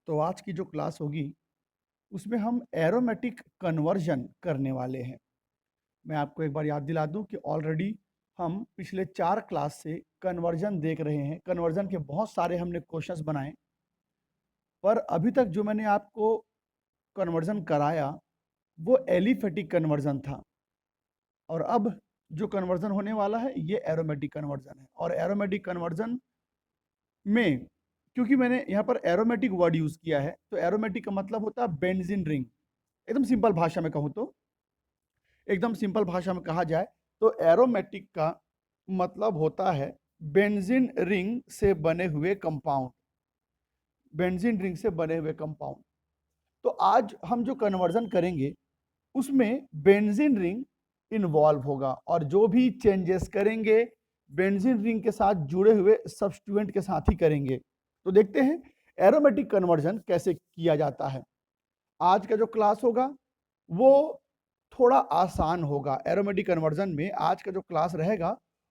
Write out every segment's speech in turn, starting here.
तो आज की जो क्लास होगी, उसमें हम एरोमेटिक कन्वर्जन करने वाले हैं। मैं आपको एक बार याद दिला दूँ कि ऑलरेडी हम पिछले 4 क्लास से कन्वर्जन देख रहे हैं। कन्वर्जन के बहुत सारे हमने क्वेश्चंस बनाए, पर अभी तक जो मैंने आपको कन्वर्जन कराया, वो एलिफैटिक कन्वर्जन था और अब जो कन्वर्जन होने वाला है, ये एरोमेटिक कन्वर्जन है और एरोमेटिक कन्वर्जन में क्योंकि मैंने यहाँ पर एरोमेटिक वर्ड यूज़ किया है, तो एरोमेटिक का मतलब होता है बेंजीन रिंग। एकदम सिंपल भाषा में कहूँ तो एकदम सिंपल भाषा में कहा जाए तो एरोमेटिक का मतलब होता है बेंजीन रिंग से बने हुए कंपाउंड। बेंजीन रिंग से बने हुए कंपाउंड। तो आज हम जो कन्वर्जन करेंगे उसमें बेंजीन रिंग इन्वॉल्व होगा और जो भी चेंजेस करेंगे बेंजीन रिंग के साथ जुड़े हुए सब्स्टिट्यूएंट के साथ ही करेंगे। तो देखते हैं एरोमेटिक कन्वर्जन कैसे किया जाता है। आज का जो क्लास होगा वो थोड़ा आसान होगा। एरोमेटिक कन्वर्जन में आज का जो क्लास रहेगा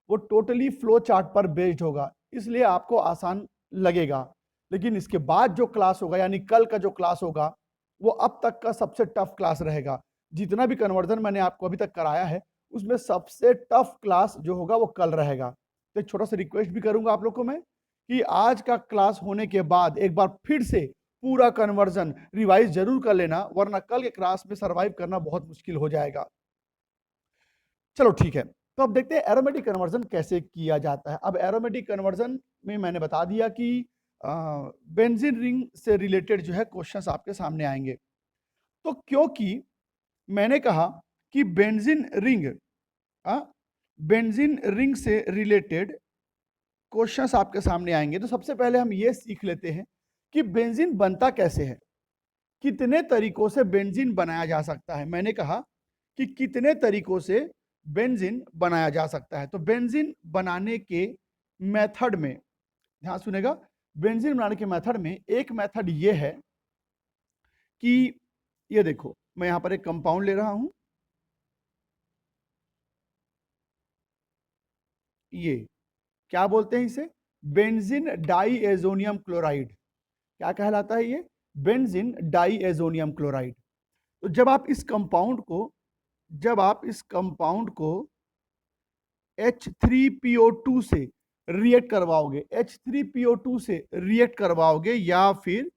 वो टोटली फ्लो चार्ट पर बेस्ड होगा, इसलिए आपको आसान लगेगा। लेकिन इसके बाद जो क्लास होगा यानी कल का जो क्लास होगा वो अब तक का सबसे टफ क्लास रहेगा। जितना भी कन्वर्जन मैंने आपको अभी तक कराया है उसमें सबसे टफ क्लास जो होगा वो कल रहेगा। तो एक छोटा सा रिक्वेस्ट भी करूंगा आप लोग को मैं कि आज का क्लास होने के बाद एक बार फिर से पूरा कन्वर्जन रिवाइज जरूर कर लेना, वरना कल के क्लास में सरवाइव करना बहुत मुश्किल हो जाएगा। चलो ठीक है, तो अब देखते हैं एरोमेटिक कन्वर्जन कैसे किया जाता है। अब एरोमेटिक कन्वर्जन में मैंने बता दिया कि बेंजीन रिंग से रिलेटेड जो है क्वेश्चंस आपके सामने आएंगे। तो क्योंकि मैंने कहा कि बेंजीन रिंग से रिलेटेड क्वेश्चंस आपके सामने आएंगे, तो सबसे पहले हम ये सीख लेते हैं कि बेंजीन बनता कैसे है। कितने तरीकों से बेंजीन बनाया जा सकता है। मैंने कहा कि कितने तरीकों से बेंजीन बनाया जा सकता है। तो बेंजीन बनाने के मेथड में ध्यान सुनेगा, बेंजीन बनाने के मेथड में एक मेथड ये है कि ये देखो, मैं यहां पर एक कंपाउंड ले रहा हूं, ये क्या बोलते हैं इसे, बेंजीन डाईएजोनियम क्लोराइड। क्या कहलाता है ये, बेंजीन डाईएजोनियम क्लोराइड। तो जब आप इस कंपाउंड को H3PO2 से रिएक्ट करवाओगे, H3PO2 से रिएक्ट करवाओगे या फिर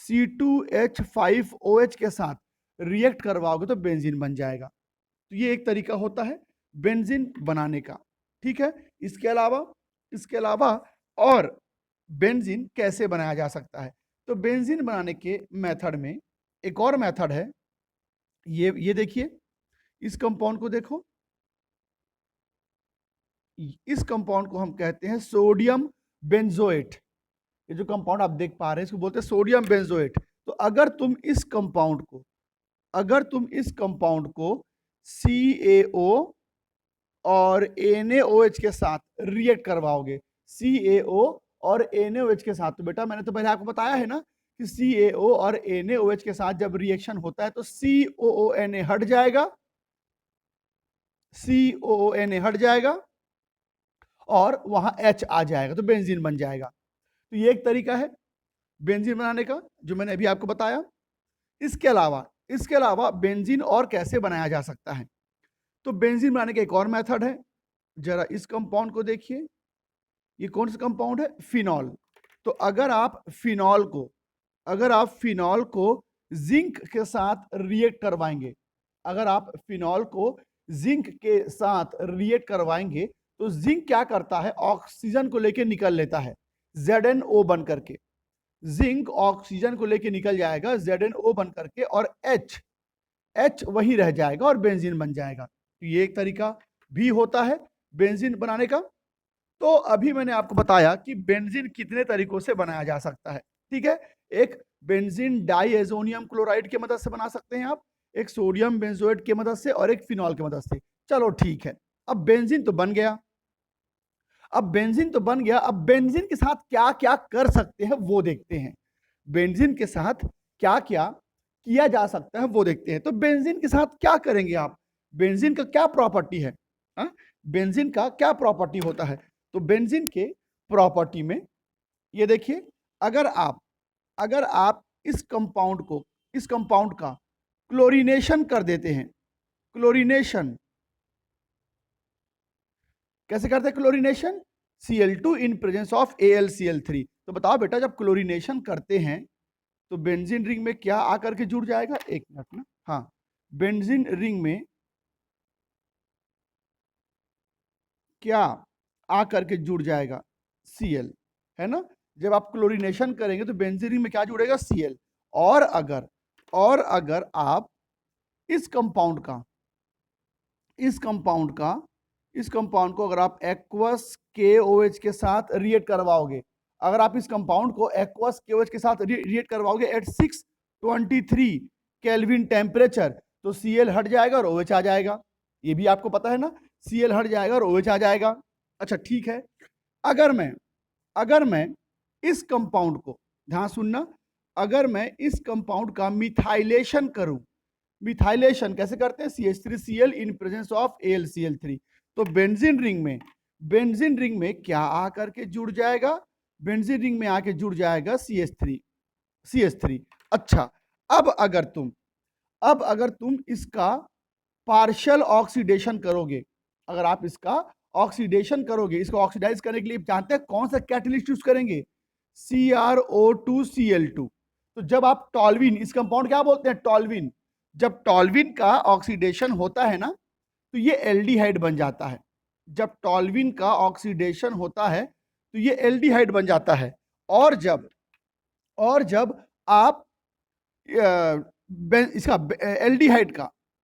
C2H5OH के साथ रिएक्ट करवाओगे तो बेंजीन बन जाएगा। तो ये एक तरीका होता है बेंजीन बनाने का। ठीक है, इसके अलावा और बेंजीन कैसे बनाया जा सकता है। तो बेंजीन बनाने के मेथड में एक और मेथड है, ये देखिए, इस कंपाउंड को देखो, इस कंपाउंड को हम कहते हैं सोडियम बेंजोएट। ये जो कंपाउंड आप देख पा रहे हैं इसको बोलते हैं सोडियम बेंजोएट। तो अगर तुम इस कंपाउंड को CaO और NaOH के साथ रिएक्ट करवाओगे, CaO और NaOH के साथ, तो बेटा मैंने तो पहले आपको बताया है ना कि CaO और NaOH के साथ जब रिएक्शन होता है तो COONA हट जाएगा, COONA हट जाएगा और वहां H आ जाएगा, तो बेंजीन बन जाएगा। तो ये एक तरीका है बेंजीन बनाने का जो मैंने अभी आपको बताया। इसके अलावा बेंजीन और कैसे बनाया जा सकता है। तो बेंजीन बनाने का एक और मेथड है, जरा इस कंपाउंड को देखिए, ये कौन सा कंपाउंड है, फिनॉल। तो अगर आप फिनॉल को जिंक के साथ रिएक्ट करवाएंगे, अगर आप फिनॉल को जिंक के साथ रिएक्ट करवाएंगे तो जिंक क्या करता है, ऑक्सीजन को लेकर निकल लेता है ZnO बन करके। जिंक ऑक्सीजन को लेकर निकल जाएगा ZnO बन करके और H वही रह जाएगा और बेंजीन बन जाएगा। तो ये एक तरीका भी होता है बेंजीन बनाने का। तो अभी मैंने आपको बताया कि बेंजीन कितने तरीकों से बनाया जा सकता है। ठीक है, एक बेंजीन डाईएजोनियम क्लोराइड की मदद से बना सकते हैं आप, एक सोडियम बेंजोएट की मदद से और एक फिनॉल की मदद से। चलो ठीक है, अब बेंजीन तो बन गया, अब बेंजीन के साथ क्या क्या कर सकते हैं वो देखते हैं। बेंजीन के साथ क्या क्या किया जा सकता है वो देखते हैं। तो बेंजीन के साथ क्या करेंगे आप, बेंजीन का क्या प्रॉपर्टी है, बेंजीन का क्या प्रॉपर्टी होता है। तो बेंजीन के प्रॉपर्टी में ये देखिए, अगर आप इस कंपाउंड का क्लोरीनेशन कर देते हैं, क्लोरीनेशन कैसे करते हैं chlorination? Cl2 in presence of AlCl3। तो बताओ बेटा, जब क्लोरीनेशन करते हैं तो बेंजीन रिंग में क्या आकर के जुड़ जाएगा? एक मिनट ना, हाँ, बेंजीन रिंग में क्या आकर के जुड़ जाएगा? Cl, है ना? जब आप क्लोरीनेशन करेंगे तो बेंजीन रिंग में क्या जुड़ेगा? Cl। और अगर आप इस कंपाउंड को अगर आप एक्वस KOH के साथ रिएक्ट करवाओगे, अगर आप इस कंपाउंड को एक्वस KOH के साथ रिएक्ट करवाओगे एट 623 केल्विन टेम्परेचर, तो Cl हट जाएगा और OH आ जाएगा। ये भी आपको पता है ना, Cl हट जाएगा और OH आ जाएगा। अच्छा ठीक है, अगर मैं इस कंपाउंड को, ध्यान सुनना, अगर मैं इस कंपाउंड का मिथाइलेशन करूं, मिथाइलेशन कैसे करते हैं? CH3Cl in presence of AlCl3। तो बेंजीन रिंग में क्या आकर के जुड़ जाएगा? बेंजीन रिंग में आके जुड़ जाएगा CH3। अच्छा, अब अगर तुम इसका पार्शियल ऑक्सीडेशन करोगे, अगर आप इसका ऑक्सीडेशन करोगे, इसको ऑक्सीडाइज करने के लिए जानते हैं कौन सा कैटलिस्ट यूज करेंगे? CrO2Cl2। तो जब आप टॉल्विन, इस कंपाउंड क्या बोलते हैं? टॉल्विन। जब टॉल्विन का ऑक्सीडेशन होता है ना, तो ये एल्डिहाइड बन जाता है। जब टॉल्विन का ऑक्सीडेशन होता है तो ये एल्डिहाइड बन जाता है। और जब आप इसका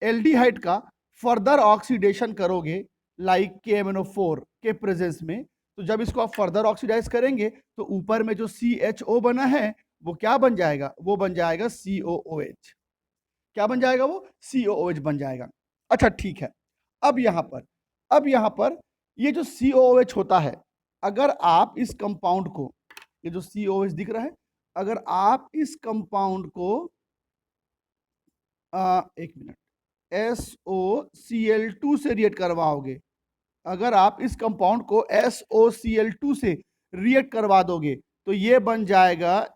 एल्डिहाइड का फर्दर ऑक्सीडेशन करोगे लाइक KMnO4 के प्रेजेंस में, तो जब इसको आप फर्दर ऑक्सीडाइज करेंगे तो ऊपर में जो CHO बना है वो क्या बन जाएगा? वो बन जाएगा COOH। क्या बन जाएगा? वो COOH बन जाएगा। अच्छा ठीक है, अब यहां पर ये जो COOH होता है, अगर आप इस कंपाउंड को, ये जो COOH दिख रहा है, अगर आप इस कंपाउंड को एक मिनट, SOCl2 से रिएक्ट करवाओगे, अगर आप इस कंपाउंड को SOCl2 से रिएक्ट करवा दोगे तो ये बन जाएगा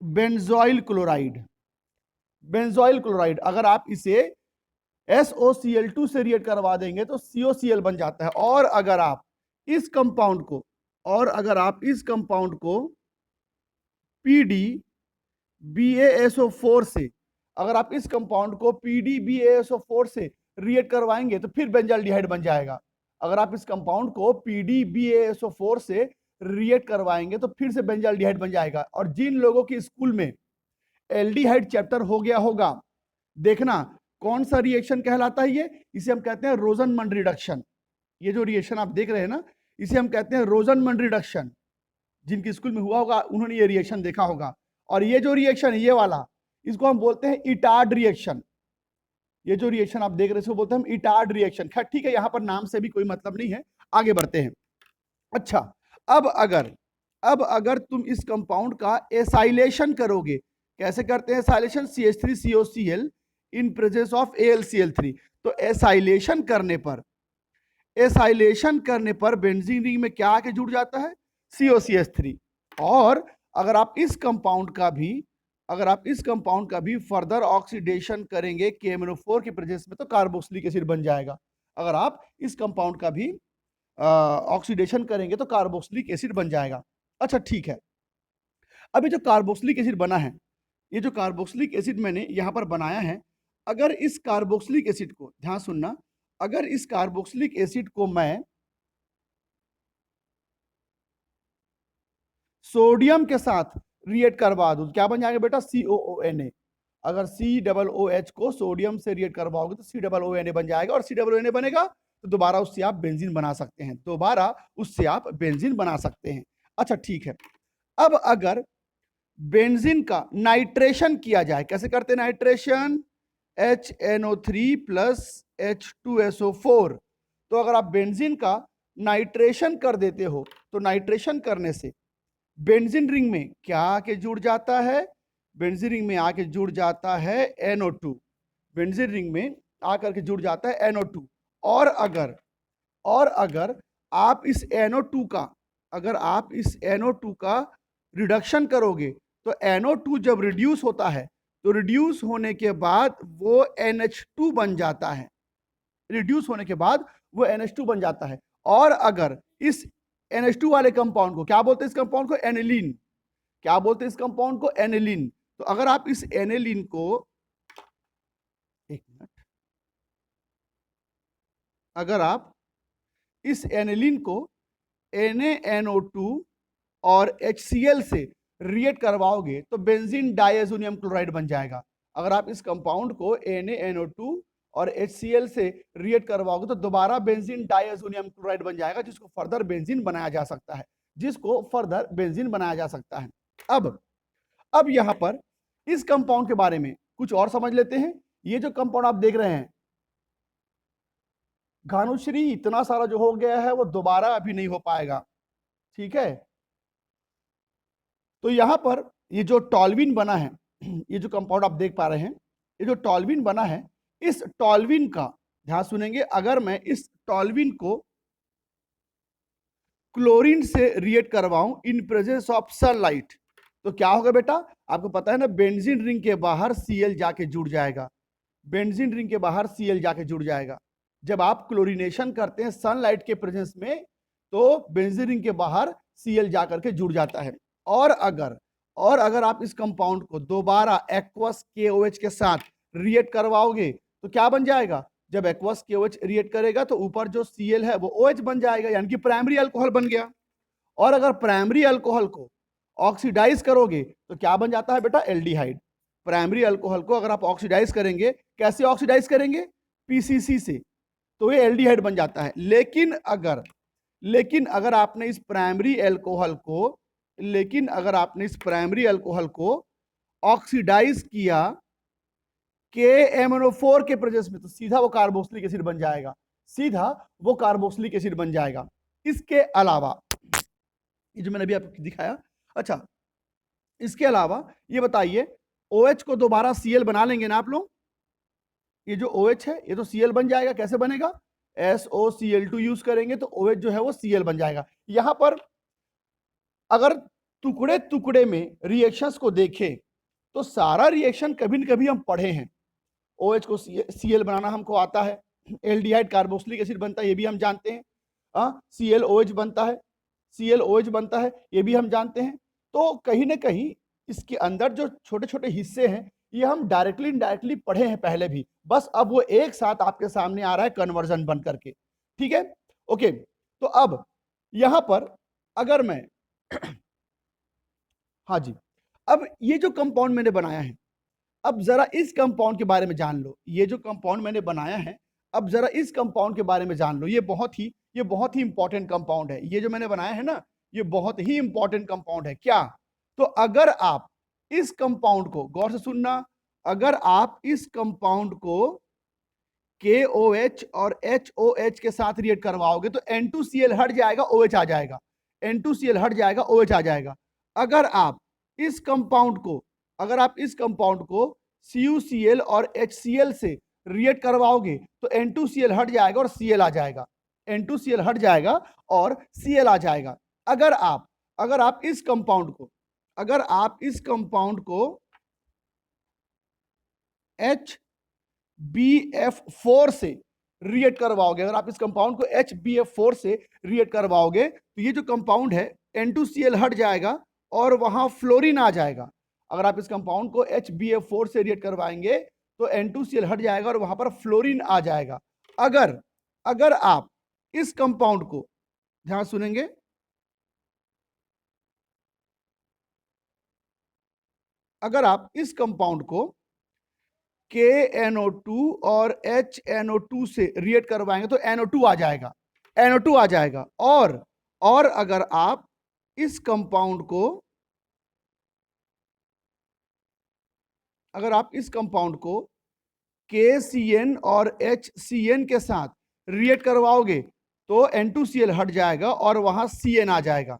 बेंजोइल क्लोराइड। बेंजोइल क्लोराइड अगर आप इसे SOCl2 से रिएक्ट करवा देंगे तो COCl बन जाता है। और अगर आप इस कंपाउंड को PDBaSO4 से, अगर आप इस कंपाउंड को PDBaSO4 से रिएक्ट करवाएंगे तो फिर बेंजाल्डिहाइड बन जाएगा। अगर आप इस कंपाउंड को PDBaSO4 से रिएक्ट करवाएंगे तो फिर से बेंजाल्डिहाइड बन जाएगा। और जिन लोगों के स्कूल में एल्डिहाइड चैप्टर हो गया होगा, देखना कौन सा रिएक्शन कहलाता है ये? इसे हम कहते हैं रोजनमंड रिडक्शन। ये जो रिएक्शन आप देख रहे हैं ना, इसे हम कहते हैं रोजनमंड रिडक्शन। जिनके स्कूल में हुआ होगा उन्होंने ये रिएक्शन देखा होगा। और ये जो रिएक्शन है, ये वाला, इसको हम बोलते हैं इटार्ड रिएक्शन। ये जो रिएक्शन आप देख रहे हैं इसको बोलते हैं हम इटार्ड रिएक्शन। खैर ठीक है, यहां पर नाम से भी कोई मतलब नहीं है, आगे बढ़ते हैं। अच्छा, अब अगर तुम इस कंपाउंड का एसाइलेशन करोगे, कैसे करते हैं acylation? CH3COCl in presence of AlCl3। तो एसाइलेशन करने पर बेंजीन रिंग में क्या आके जुड़ जाता है? COCH3। और अगर आप इस कंपाउंड का भी फर्दर ऑक्सीडेशन करेंगे KMnO4 के प्रेजेंस में तो कार्बोक्सिलिक एसिड बन जाएगा। अगर आप इस कंपाउंड का भी ऑक्सीडेशन करेंगे तो कार्बोक्सिलिक एसिड बन जाएगा। अच्छा ठीक है, अब ये जो कार्बोक्सिलिक एसिड बना है, ये जो कार्बोक्सिलिक एसिड मैंने यहां पर बनाया है, अगर इस कार्बोक्सिलिक एसिड को, ध्यान सुनना, अगर इस कार्बोक्सिलिक एसिड को मैं सोडियम के साथ रिएक्ट करवा दूं, क्या बन जाएगा बेटा? COONA। अगर COOH को सोडियम से रिएक्ट करवाओगे तो COONA बन जाएगा। और COONA बनेगा तो दोबारा उससे आप बेंजीन बना सकते हैं। अच्छा ठीक है, अब अगर बेंजीन का नाइट्रेशन किया जाए, कैसे करते हैं नाइट्रेशन? HNO3 plus H2SO4। तो अगर आप बेंजीन का नाइट्रेशन कर देते हो तो नाइट्रेशन करने से बेंजीन रिंग में क्या आके जुड़ जाता है? बेंजीन रिंग में आके जुड़ जाता है NO2। बेंजीन रिंग में आकर के जुड़ जाता है NO2। और अगर आप इस NO2 का रिडक्शन करोगे तो NO2 जब रिड्यूस होता है तो रिड्यूस होने के बाद वो NH2 बन जाता है, रिड्यूस होने के बाद वो NH2 बन जाता है। और अगर इस NH2 वाले कंपाउंड को क्या बोलते हैं, इस कंपाउंड को एनिलीन, क्या बोलते हैं इस कंपाउंड को, एनिलीन। तो अगर आप इस एनिलीन को, एक मिनट, अगर आप इस एनिलीन को NaNO2 और HCl से रिएक्ट करवाओगे तो बेंजीन डाइएजोनियम क्लोराइड बन जाएगा। अगर आप इस कंपाउंड को NaNO2 और HCl से रिएक्ट करवाओगे तो दोबारा बेंजीन डाइएजोनियम क्लोराइड बन जाएगा, जिसको फर्दर बेंजीन बनाया जा सकता है, जिसको फर्दर बेंजीन बनाया जा सकता है। अब यहां पर इस कंपाउंड के बारे में कुछ और समझ लेते हैं। ये जो कंपाउंड आप देख रहे हैं घानुश्री, इतना सारा जो हो गया है वो दोबारा अभी नहीं हो पाएगा, ठीक है। तो यहां पर ये जो टॉल्विन बना है, ये जो कंपाउंड आप देख पा रहे हैं, ये जो टॉल्विन बना है, इस टॉल्विन का ध्यान सुनेंगे, अगर मैं इस टॉल्विन को क्लोरीन से रिएक्ट करवाऊं इन प्रेजेंस ऑफ सनलाइट तो क्या होगा बेटा, आपको पता है ना, बेंजीन रिंग के बाहर Cl जाके जुड़ जाएगा, बेंजीन रिंग के बाहर Cl जाके जुड़ जाएगा। जब आप क्लोरीनेशन करते हैं सनलाइट के प्रेजेंस में तो बेंजीन रिंग के बाहर Cl जाकर के जुड़ जाता है। और अगर आप इस कंपाउंड को दोबारा एक्वस KOH के साथ रिएक्ट करवाओगे तो क्या बन जाएगा, जब एक्वस KOH रिएक्ट करेगा तो ऊपर जो Cl है वो OH बन जाएगा, यानी कि प्राइमरी अल्कोहल बन गया। और अगर प्राइमरी अल्कोहल को ऑक्सीडाइज करोगे तो क्या बन जाता है बेटा, एल्डिहाइड। प्राइमरी अल्कोहल को अगर आप ऑक्सीडाइज करेंगे, कैसे ऑक्सीडाइज करेंगे, PCC से, तो ये एल्डिहाइड बन जाता है। लेकिन अगर आपने इस प्राइमरी अल्कोहल को ऑक्सीडाइज किया KMnO4 के प्रेजेंस में तो सीधा वो कार्बोक्सिलिक एसिड बन जाएगा, सीधा वो कार्बोक्सिलिक एसिड बन जाएगा। इसके अलावा ये जो मैंने अभी आपको दिखाया, अच्छा इसके अलावा ये बताइए, OH को दोबारा Cl बना लेंगे ना आप लोग, ये जो OH है ये तो Cl बन जाएगा, कैसे बनेगा, SOCl2 यूज करेंगे तो OH जो है वो Cl बन जाएगा। यहां पर अगर टुकड़े टुकड़े में रिएक्शंस को देखें तो सारा रिएक्शन कभी न कभी हम पढ़े हैं। OH को Cl बनाना हमको आता है, एल्डिहाइड कार्बोक्सिलिक एसिड बनता है ये भी हम जानते हैं, ClOH बनता है, ClOH बनता है ये भी हम जानते हैं। तो कहीं ना कहीं इसके अंदर जो छोटे छोटे हिस्से हैं ये हम डायरेक्टली इनडायरेक्टली पढ़े हैं पहले भी, बस अब वो एक साथ आपके सामने आ रहा है कन्वर्जन बन करके, ठीक है, ओके। तो अब यहां पर अगर मैं हाँ जी, अब ये जो कंपाउंड मैंने बनाया है, अब जरा इस कंपाउंड के बारे में जान लो। ये जो कंपाउंड मैंने बनाया है, अब जरा इस कंपाउंड के बारे में जान लो। ये बहुत ही इंपॉर्टेंट कंपाउंड है। ये जो मैंने बनाया है ना, ये बहुत ही इंपॉर्टेंट कंपाउंड है। क्या, तो अगर आप इस कंपाउंड को, गौर से सुनना, अगर आप इस कंपाउंड को KOH और HOH के साथ रिएक्ट करवाओगे तो N2Cl हट जाएगा, OH आ जाएगा, N2Cl हट जाएगा, OH आ जाएगा। अगर आप इस कंपाउंड को CuCl और HCl से रिएक्ट करवाओगे तो N2Cl हट जाएगा और Cl आ जाएगा, N2Cl हट जाएगा और Cl आ जाएगा। अगर आप इस कंपाउंड को HBF4 से रिएक्ट करवाओगे, अगर आप इस कंपाउंड को HBF4 से रिएक्ट करवाओगे तो ये जो कंपाउंड है N2Cl हट जाएगा और वहां फ्लोरीन आ जाएगा। अगर आप इस कंपाउंड को HBF4 से रिएक्ट करवाएंगे तो N2Cl हट जाएगा और वहां पर फ्लोरीन आ जाएगा। अगर आप इस कंपाउंड को, ध्यान सुनेंगे, अगर आप इस कंपाउंड को KNO2 और HNO2 से रिएक्ट करवाएंगे तो NO2 आ जाएगा, NO2 आ जाएगा। और अगर आप इस कंपाउंड को KCN और HCN के साथ रिएक्ट करवाओगे तो N2Cl हट जाएगा और वहां Cn आ जाएगा,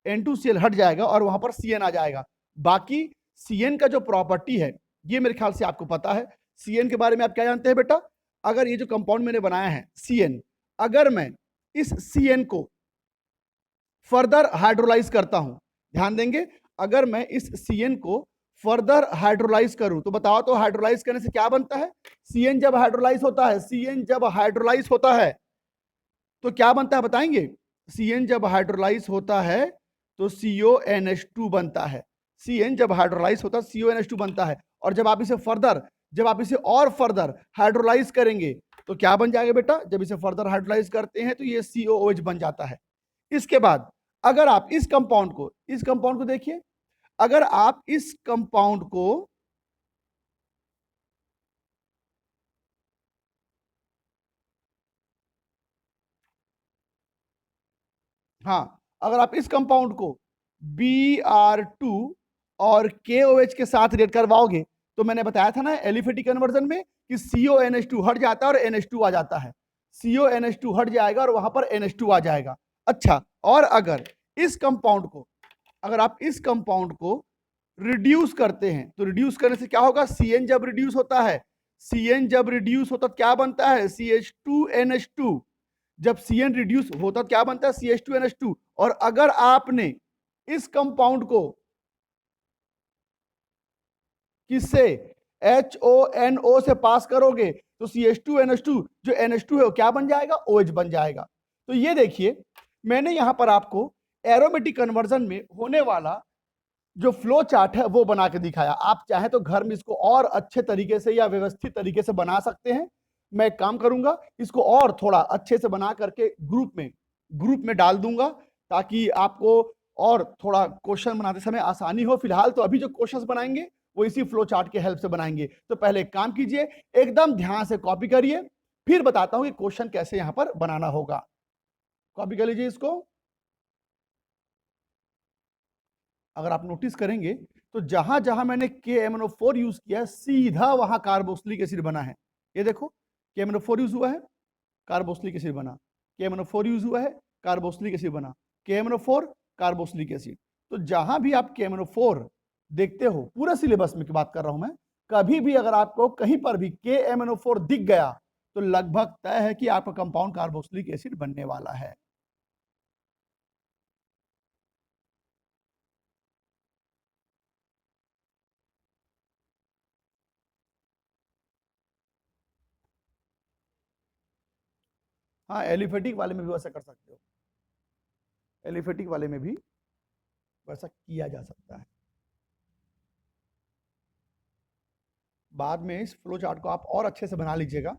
N2Cl हट जाएगा और वहां पर Cn आ जाएगा। बाकी Cn का जो प्रॉपर्टी है ये मेरे ख्याल से आपको पता है। Cn के बारे में आप क्या जानते हैं बेटा, अगर ये जो कंपाउंड मैंने बनाया है Cn, अगर मैं इस Cn को फर्दर हाइड्रोलाइज करता हूं, ध्यान देंगे, अगर मैं इस CN को फर्दर हाइड्रोलाइज करूं तो बताओ तो हाइड्रोलाइज करने से क्या बनता है? CN जब हाइड्रोलाइज होता है, CN जब हाइड्रोलाइज होता है तो क्या बनता है बताएंगे? CN जब हाइड्रोलाइज होता है तो CONH2 बनता है। CN जब हाइड्रोलाइज होता है CONH2 बनता है। और जब आप इसे और फर्दर हाइड्रोलाइज करेंगे तो क्या बन जाएगा बेटा? जब इसे फर्दर हाइड्रोलाइज करते हैं तो ये COOH बन जाता है। इसके बाद अगर आप इस कंपाउंड को देखिए, अगर आप इस कंपाउंड को अगर आप इस कंपाउंड को Br2 और KOH के साथ रिएक्ट करवाओगे तो मैंने बताया था ना एलिफेटिक कन्वर्जन में कि CONH2 हट जाता है और NH2 आ जाता है। CONH2 हट जाएगा और वहां पर NH2 आ जाएगा। अच्छा, और अगर आप इस कंपाउंड को रिड्यूस करते हैं तो रिड्यूस करने से क्या होगा? CN जब रिड्यूस होता है, क्या बनता है? CH2NH2। जब CN रिड्यूस होता क्या बनता है? CH2NH2। और अगर आपने इस कंपाउंड को किससे? HONO से पास करोगे तो CH2NH2 जो NH2 है वो क्या बन जाएगा? OH बन जाएगा। तो ये देखिए, मैंने यहां पर आपको एरोमेटिक कन्वर्जन में होने वाला जो फ्लो चार्ट है वो बना के दिखाया। आप चाहे तो घर में इसको और अच्छे तरीके से या व्यवस्थित तरीके से बना सकते हैं। मैं एक काम करूंगा, इसको और थोड़ा अच्छे से बना करके ग्रुप में डाल दूंगा ताकि आपको और थोड़ा क्वेश्चन बनाते समय आसानी हो। फिलहाल तो अभी जो क्वेश्चंस बनाएंगे वो इसी फ्लो चार्ट के हेल्प से बनाएंगे। तो पहले एक काम कीजिए, एकदम ध्यान से कॉपी करिए, फिर बताता हूं कि क्वेश्चन कैसे यहां पर बनाना होगा। कॉपी कर लीजिए इसको। अगर आप नोटिस करेंगे तो जहां जहां मैंने KMnO4 यूज किया है सीधा वहां कार्बोक्सिलिक एसिड बना है। ये देखो, KMnO4 यूज हुआ है, कार्बोक्सिलिक एसिड बना। KMnO4 यूज हुआ है, कार्बोक्सिलिक एसिड बना। KMnO4 carboxylic acid. तो जहां भी आप KMnO4 देखते हो, पूरा सिलेबस में की बात कर रहा हूं मैं, कभी भी अगर आपको कहीं पर भी KMnO4 दिख गया तो लगभग तय है कि आपका कंपाउंड कार्बोक्सिलिक एसिड बनने वाला है। हाँ, एलिफेटिक वाले में भी वैसा कर सकते हो, एलिफेटिक वाले में भी वैसा किया जा सकता है। बाद में इस फ्लो चार्ट को आप और अच्छे से बना लीजिएगा।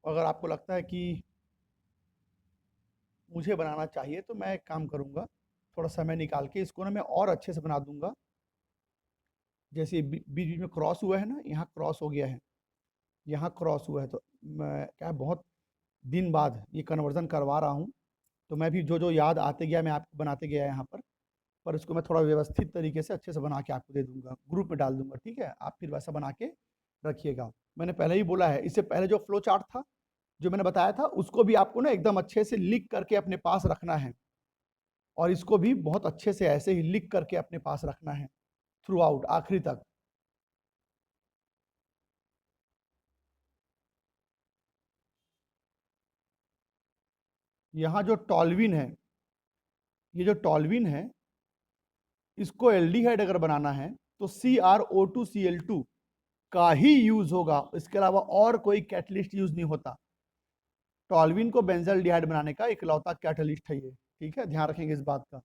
अगर आपको लगता है कि मुझे बनाना चाहिए तो मैं एक काम करूंगा, थोड़ा समय निकाल के इसको ना मैं और अच्छे से बना दूंगा। जैसे बीच बीच में क्रॉस हुआ है ना, यहाँ क्रॉस हो गया है, यहाँ क्रॉस हुआ है, तो मैं क्या बहुत दिन बाद ये कन्वर्जन करवा रहा हूँ, तो मैं भी जो जो याद आते गया मैं आपको बनाते गया यहाँ पर इसको मैं थोड़ा व्यवस्थित तरीके से अच्छे से बना के आपको दे दूंगा, ग्रुप में डाल दूंगा। ठीक है, आप फिर वैसा बना के रखिएगा। मैंने पहले ही बोला है, इससे पहले जो फ्लो चार्ट था जो मैंने बताया था उसको भी आपको ना एकदम अच्छे से लिख करके अपने पास रखना है, और इसको भी बहुत अच्छे से ऐसे ही लिख करके अपने पास रखना है थ्रू आउट, आखिरी तक। यहाँ जो टॉल्विन है, ये जो टॉल्विन है, इसको एल्डिहाइड अगर बनाना है तो CrO2Cl2 का ही यूज होगा, इसके अलावा और कोई कैटलिस्ट यूज नहीं होता। टॉल्विन को बेंजल्डिहाइड बनाने का इकलौता कैटलिस्ट है ये। ठीक है, ध्यान रखेंगे इस बात का।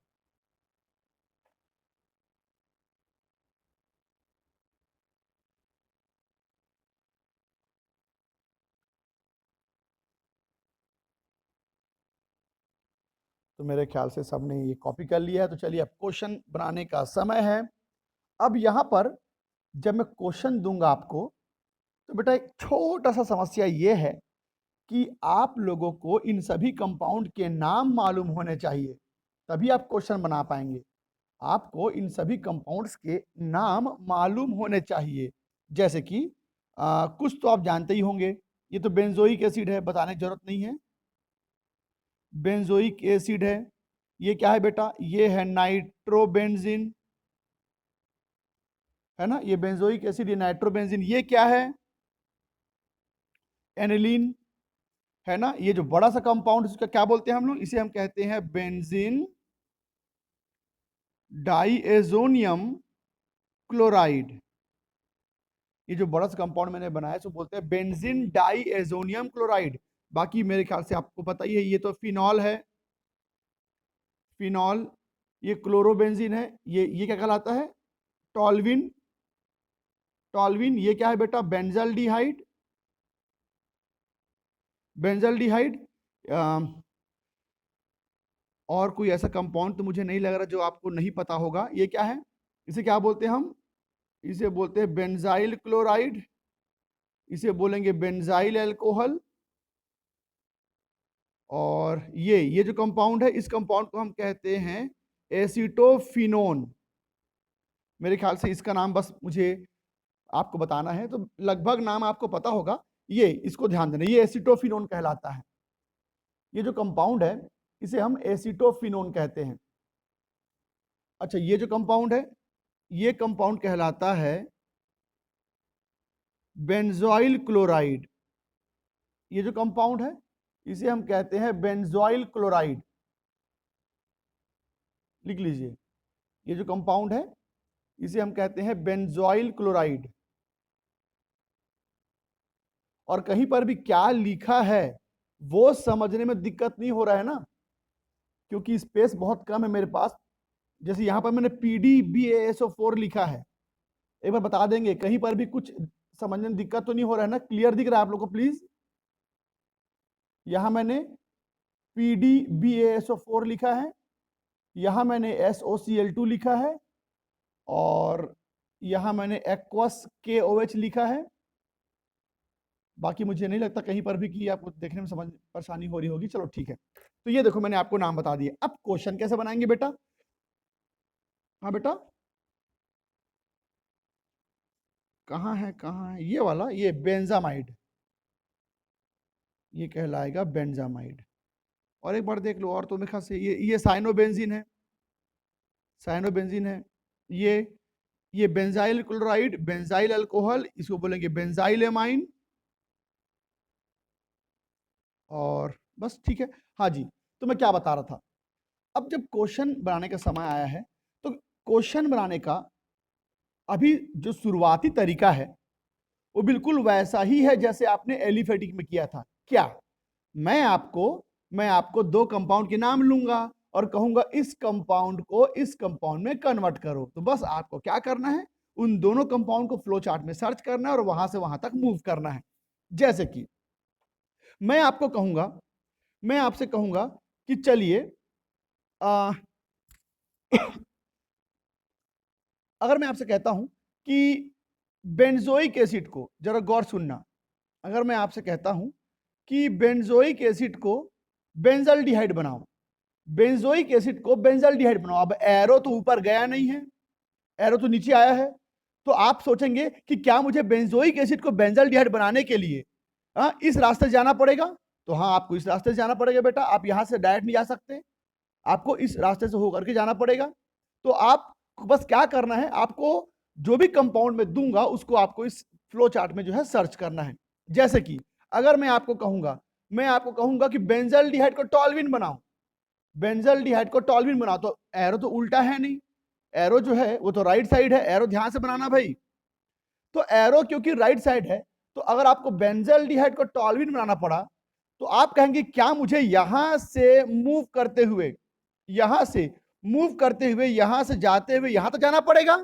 तो मेरे ख्याल से सबने ये कॉपी कर लिया है, तो चलिए अब क्वेश्चन बनाने का समय है। अब यहाँ पर जब मैं क्वेश्चन दूंगा आपको तो बेटा एक छोटा सा समस्या ये है कि आप लोगों को इन सभी कंपाउंड के नाम मालूम होने चाहिए, तभी आप क्वेश्चन बना पाएंगे। आपको इन सभी कंपाउंड्स के नाम मालूम होने चाहिए। जैसे कि कुछ तो आप जानते ही होंगे, ये तो बेंजोइक एसिड है, बताने की जरूरत नहीं है। बेंजोइक एसिड है। ये क्या है बेटा? ये है नाइट्रोबेंजीन, है ना, ये बेंजोइक एसिड, ये नाइट्रोबेंजीन। ये क्या है? एनिलीन, है ना। ये जो बड़ा सा कंपाउंड इसका क्या बोलते हैं हम लोग? इसे हम कहते हैं बेंजीन डाइएजोनियम क्लोराइड। ये जो बड़ा सा कंपाउंड मैंने बनाया इसको बोलते हैं बेंजीन डाइएजोनियम क्लोराइड। बाकी मेरे ख्याल से आपको पता ही है, ये तो फिनॉल है, फिनॉल। ये क्लोरोबेंजीन है, ये क्या कहलाता है? टॉल्विन। टॉल्विन ये क्या है बेटा? बेंजल्डिहाइड। बेंजल्डिहाइड। और कोई ऐसा कंपाउंड तो मुझे नहीं लग रहा जो आपको नहीं पता होगा। ये क्या है? इसे क्या बोलते हैं हम? इसे बोलते हैं बेंजाइल क्लोराइड, इसे बोलेंगे बेंजाइल अल्कोहल। और ये जो कंपाउंड है, इस कंपाउंड को हम कहते हैं एसीटोफिनोन। मेरे ख्याल से इसका नाम बस मुझे आपको बताना है, तो लगभग नाम आपको पता होगा। ये इसको ध्यान देना, ये एसीटोफिनोन कहलाता है। ये जो कंपाउंड है इसे हम एसीटोफिनोन कहते हैं। अच्छा, ये जो कंपाउंड है, ये कंपाउंड कहलाता है बेंजोइल क्लोराइड। ये जो कंपाउंड है इसे हम कहते हैं बेंजोइल क्लोराइड। लिख लीजिए, ये जो कंपाउंड है इसे हम कहते हैं बेंजोइल क्लोराइड। और कहीं पर भी क्या लिखा है वो समझने में दिक्कत नहीं हो रहा है ना, क्योंकि स्पेस बहुत कम है मेरे पास। जैसे यहां पर मैंने PDBASO4 लिखा है, एक बार बता देंगे कहीं पर भी कुछ समझने में दिक्कत तो नहीं हो रहा है ना? क्लियर दिख रहा है आप लोग को प्लीज? यहां मैंने PDBASO4 लिखा है, यहां मैंने SOCl2 लिखा है, और यहां मैंने एक्वस KOH लिखा है। बाकी मुझे नहीं लगता कहीं पर भी कि आपको देखने में समझ परेशानी हो रही होगी। चलो ठीक है, तो ये देखो मैंने आपको नाम बता दिए। अब क्वेश्चन कैसे बनाएंगे बेटा? हाँ बेटा, कहाँ है, कहाँ है ये वाला? ये बेंजामाइड, ये कहलाएगा बेंजामाइड। और एक बार देख लो, और तो मेरे ख्याल से ये साइनोबेंजीन है, साइनोबेंजीन है। ये बेंजाइल क्लोराइड, बेंजाइल अल्कोहल, इसको बोलेंगे बेंजाइल एमाइन। और बस ठीक है। हाँ जी, तो मैं क्या बता रहा था, अब जब क्वेश्चन बनाने का समय आया है, तो क्वेश्चन बनाने का अभी जो शुरुआती तरीका है वो बिल्कुल वैसा ही है जैसे आपने एलिफेटिक में किया था। क्या? मैं आपको दो कंपाउंड के नाम लूंगा और कहूंगा इस कंपाउंड को इस कंपाउंड में कन्वर्ट करो। तो बस आपको क्या करना है, उन दोनों कंपाउंड को फ्लो चार्ट में सर्च करना है और वहां से वहां तक मूव करना है। जैसे कि मैं आपको कहूंगा, मैं आपसे कहूंगा कि चलिए अगर मैं आपसे कहता हूं कि बेंजोइक एसिड को, जरा गौर सुनना, अगर मैं आपसे कहता हूं कि बेंजोइक एसिड को बेंजल्डिहाइड बनाओ, बेंजोइक एसिड को बेंजल्डिहाइड बनाओ। अब एरो तो ऊपर गया नहीं है, एरो तो नीचे आया है। तो आप सोचेंगे कि क्या मुझे बेंजोइक एसिड को बेंजल्डिहाइड बनाने के लिए इस रास्ते से जाना पड़ेगा? तो हाँ, आपको इस रास्ते से जाना पड़ेगा बेटा, आप यहां से डायरेक्ट नहीं जा सकते, आपको इस रास्ते से होकर के जाना पड़ेगा। तो आप बस क्या करना है, आपको जो भी कंपाउंड में दूंगा उसको आपको इस फ्लो चार्ट में जो है सर्च करना है। जैसे कि अगर मैं आपको कहूंगा कि बेंजल्डिहाइड को टॉल्विन बनाओ, बेंजल्डिहाइड को टॉल्विन बनाओ, तो एरो तो उल्टा है नहीं, एरो जो है वो तो राइट साइड है। एरो ध्यान से बनाना भाई। तो एरो क्योंकि राइट साइड है, तो अगर आपको बेंजल्डिहाइड को टॉल्विन बनाना पड़ा तो आप कहेंगे क्या मुझे यहां से मूव करते हुए, यहां से मूव करते हुए, यहां से जाते हुए यहां तो जाना पड़ेगा?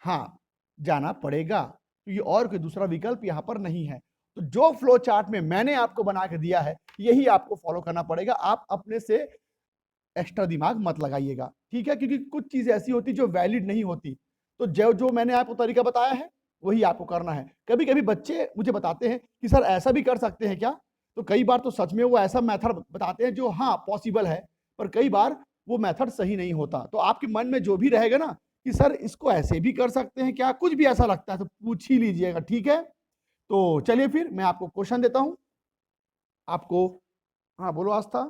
हाँ, जाना पड़ेगा, क्योंकि और कोई दूसरा विकल्प यहां पर नहीं है। तो जो फ्लो चार्ट में मैंने आपको बना के दिया है यही आपको फॉलो करना पड़ेगा। आप अपने से एक्स्ट्रा दिमाग मत लगाइएगा, ठीक है? क्योंकि कुछ चीजें ऐसी होती जो वैलिड नहीं होती। तो जो जो मैंने आपको तरीका बताया है वही आपको करना है। कभी कभी बच्चे मुझे बताते हैं कि सर ऐसा भी कर सकते हैं क्या? तो कई बार तो सच में वो ऐसा मेथड बताते हैं जो हाँ पॉसिबल है, पर कई बार वो मेथड सही नहीं होता। तो आपके मन में जो भी रहेगा ना कि सर इसको ऐसे भी कर सकते हैं क्या, कुछ भी ऐसा लगता है तो पूछ ही लीजिएगा, ठीक है? तो चलिए फिर मैं आपको क्वेश्चन देता हूं आपको। हाँ बोलो आस्था।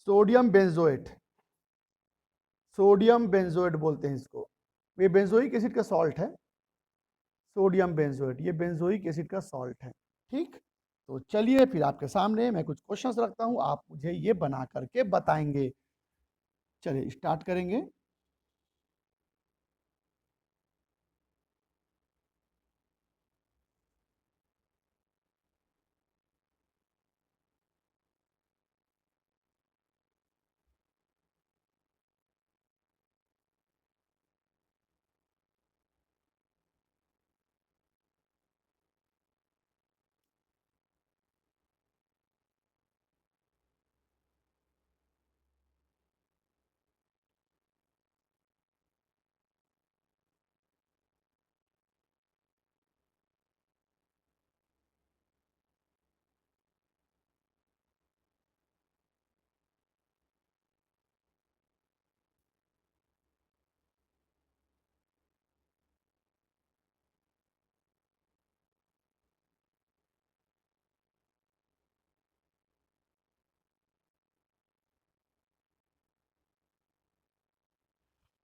सोडियम बेंजोएट, सोडियम बेंजोएट बोलते हैं इसको। ये बेंजोइक एसिड का सॉल्ट है, सोडियम बेंजोएट, ये बेंजोइक एसिड का सॉल्ट है, ठीक? तो चलिए फिर आपके सामने मैं कुछ क्वेश्चंस रखता हूँ, आप मुझे ये बना करके बताएँगे। चलिए स्टार्ट करेंगे।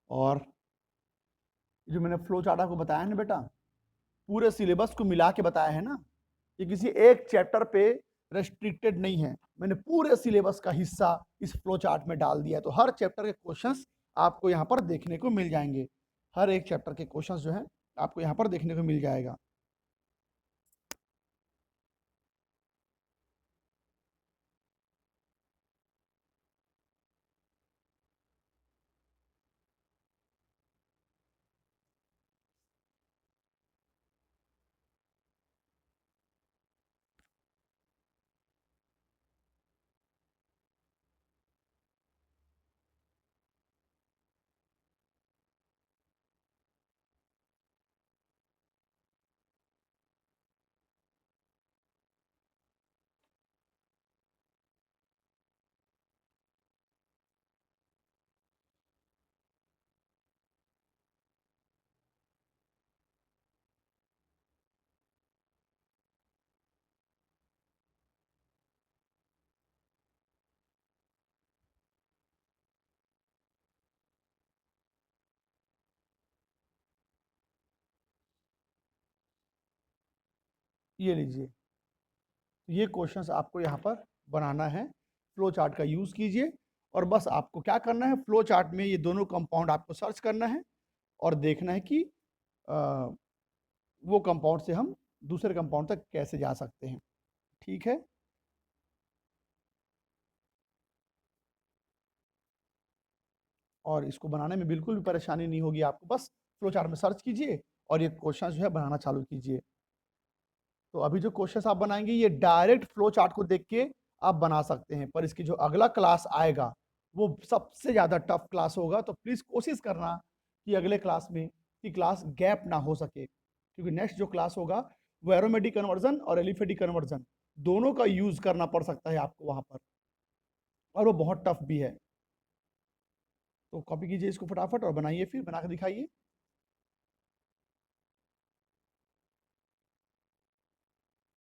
और जो मैंने फ्लो चार्ट आपको बताया है ना बेटा, पूरे सिलेबस को मिला के बताया है ना, ये किसी एक चैप्टर पे रेस्ट्रिक्टेड नहीं है। मैंने पूरे सिलेबस का हिस्सा इस फ्लो चार्ट में डाल दिया है, तो हर चैप्टर के क्वेश्चंस आपको यहाँ पर देखने को मिल जाएंगे। हर एक चैप्टर के क्वेश्चंस जो है आपको यहाँ पर देखने को मिल जाएगा। ये लीजिए, ये क्वेश्चंस आपको यहाँ पर बनाना है। फ्लो चार्ट का यूज़ कीजिए और बस आपको क्या करना है, फ्लो चार्ट में ये दोनों कंपाउंड आपको सर्च करना है और देखना है कि अ, वो कंपाउंड से हम दूसरे कंपाउंड तक कैसे जा सकते हैं। ठीक है? और इसको बनाने में बिल्कुल भी परेशानी नहीं होगी आपको, बस फ्लो चार्ट में सर्च कीजिए और ये क्वेश्चन जो है बनाना चालू कीजिए। तो अभी जो क्वेश्चंस आप बनाएंगे ये डायरेक्ट फ्लो चार्ट को देख के आप बना सकते हैं, पर इसकी जो अगला क्लास आएगा वो सबसे ज़्यादा टफ क्लास होगा, तो प्लीज़ कोशिश करना कि अगले क्लास में की क्लास गैप ना हो सके, क्योंकि नेक्स्ट जो क्लास होगा वो एरोमेटिक कन्वर्जन और एलिफेटिक कन्वर्जन दोनों का यूज़ करना पड़ सकता है आपको वहाँ पर, और वो बहुत टफ भी है। तो कॉपी कीजिए इसको फटाफट और बनाइए, फिर बना के दिखाइए।